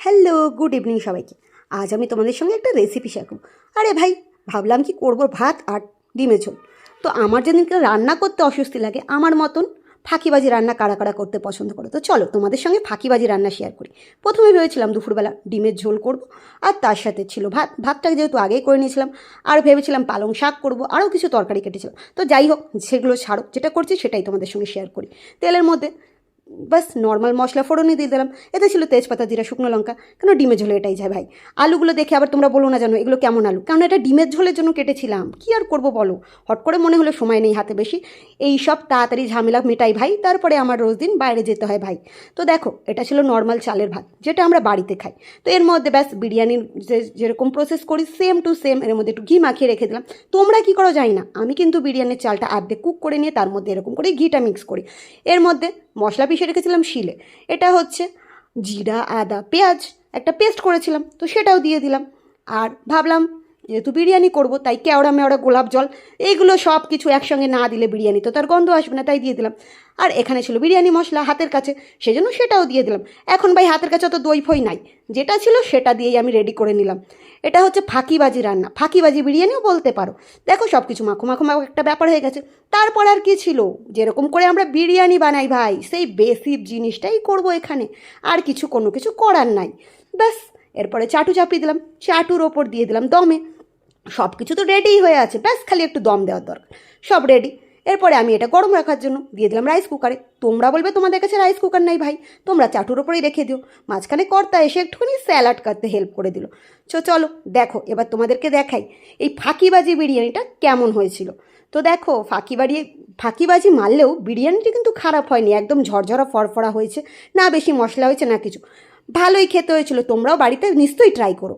Hello, good evening সবাইকে। আজ আমি তোমাদের সঙ্গে একটা রেসিপি শেয়ার করব। আরে ভাই, ভাবলাম কি করব, ভাত আর ডিমের ঝোল। তো আমার যেদিনকে রান্না করতে অস্বস্তি লাগে, আমার মতন ফাঁকিবাজি রান্না কারা কারা করতে পছন্দ করো, তো চলো তোমাদের সঙ্গে ফাঁকিবাজি রান্না শেয়ার করি। প্রথমে ভেবেছিলাম দুপুরবেলা ডিমের ঝোল করব, আর তার সাথে ছিল ভাতটা যেহেতু আগেই করে নিয়েছিলাম। আর ভেবেছিলাম পালং শাক করব, আরও কিছু তরকারি কেটেছিলাম। তো যাই হোক, সেগুলো ছাড়ো, যেটা করছি সেটাই তোমাদের সঙ্গে শেয়ার করি। তেলের মধ্যে বাস নর্মাল মশলা ফোড়নই দিয়ে দিলাম। এতে ছিল তেজপাতা, জিরা, শুকনো লঙ্কা। কেন ডিমের ঝোলে এটাই যায় ভাই। আলুগুলো দেখে আবার তোমরা বলো না জানো এগুলো কেমন আলু, কারণ এটা ডিমের ঝোলের জন্য কেটেছিলাম। কি আর করব বলো, হট করে মনে হলো সময় নেই হাতে বেশি, এই সব তাড়াতাড়ি ঝামেলা মেটাই ভাই, তারপরে আমার রোজ দিন বাইরে যেতে হয় ভাই। তো দেখো, এটা ছিল নর্মাল চালের ভাত, যেটা আমরা বাড়িতে খাই। তো এর মধ্যে ব্যাস বিরিয়ানির যেরকম প্রসেস করি সেম টু সেম এর মধ্যে একটু ঘি মাখিয়ে রেখে দিলাম। তোমরা কি করো জানি না, আমি কিন্তু বিরিয়ানির চালটা আর্ধেক কুক করে নিয়ে তার মধ্যে এরকম করে ঘিটা মিক্স করি। এর মধ্যে মশলা পিষে রেখেছিলাম শিলে, এটা হচ্ছে জিরা, আদা, পেঁয়াজ একটা পেস্ট করেছিলাম, তো সেটাও দিয়ে দিলাম। আর ভাবলাম যেহেতু বিরিয়ানি করব, তাই কেওড়া মেওড়া গোলাপ জল এইগুলো সব কিছু একসঙ্গে না দিলে বিরিয়ানি তো তার গন্ধ আসবে না, তাই দিয়ে দিলাম। আর এখানে ছিল বিরিয়ানি মশলা হাতের কাছে, সেজন্য সেটাও দিয়ে দিলাম। এখন ভাই হাতের কাছে অত দই ফই নাই, যেটা ছিল সেটা দিয়েই আমি রেডি করে নিলাম। এটা হচ্ছে ফাঁকিবাজি রান্না, ফাঁকিবাজি বিরিয়ানিও বলতে পারো। দেখো সব কিছু মাখো মাখো মাখো একটা ব্যাপার হয়ে গেছে। তারপর আর কি ছিল, যেরকম করে আমরা বিরিয়ানি বানাই ভাই, সেই বেসিক জিনিসটাই করব এখানে। আর কিছু কোনো কিছু করার নাই। ব্যাস, এরপরে চাটু চাপিয়ে দিলাম, চাটুর ওপর দিয়ে দিলাম দমে। সব কিছু তো রেডিই হয়ে আছে, ব্যাস খালি একটু দম দেওয়ার দরকার। সব রেডি। এরপরে আমি এটা গরম রাখার জন্য দিয়ে দিলাম রাইস কুকারে। তোমরা বলবে তোমাদের কাছে রাইস কুকার নাই ভাই, তোমরা চাটুর ওপরেই রেখে দিও। মাঝখানে কর্তা এসে একটুখানি স্যালাড কাটতে হেল্প করে দিল। চলো দেখো, এবার তোমাদেরকে দেখাই এই ফাঁকিবাজি বিরিয়ানিটা কেমন হয়েছিল। তো দেখো, ফাঁকিবাজি মারলেও বিরিয়ানিটা কিন্তু খারাপ হয়নি, একদম ঝরঝরা ফরফরা হয়েছে, না বেশি মশলা হয়েছে না কিছু। ভালোই খেতে হয়েছিল, তোমরাও বাড়িতে নিশ্চয়ই ট্রাই করো।